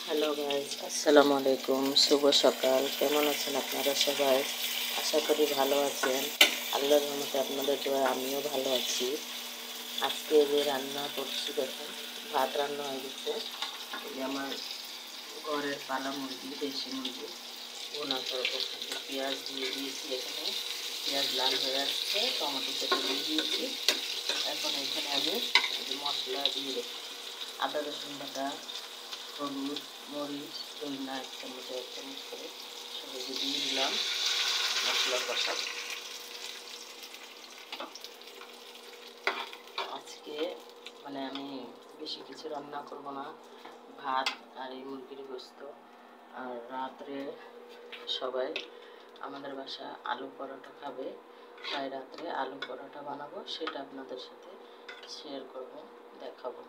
Hello guys, আসসালামু আলাইকুম। শুভ সকাল। কেমন আছেন আপনারা সবাই? আশা করি ভালো আছেন। আল্লাহর রহমতে আপনাদের দোয়ায় আমিও ভালো আছি। আজকে যে রান্না করছি দেখুন, ভাত রান্না হয়ে গেছে। এই যে আমার ঘরের পালা মুরগি, দেশি মুরগি ভুনা করবো। পেঁয়াজ দিয়ে দিয়েছি, এখানে পেঁয়াজ লাল হয়ে আসছে, টমেটো কেটে দিয়ে দিয়েছি। এখন এখানে আমি মশলা দিয়ে দেবো। আদা রসুন বাটা, হলুদ, মরিচ, ধনিয়া এক চামচ করে সবাইকে দিয়ে দিলাম। মশলা কষাবো। আজকে আমি বেশি কিছু রান্না করব না, ভাত আর এই মুরগির গোস্ত। আর রাত্রে সবাই আমাদের বাসা আলু পরোটা খাবে, তাই রাত্রে আলু পরোটা বানাবো, সেটা আপনাদের সাথে শেয়ার করব, দেখাবো।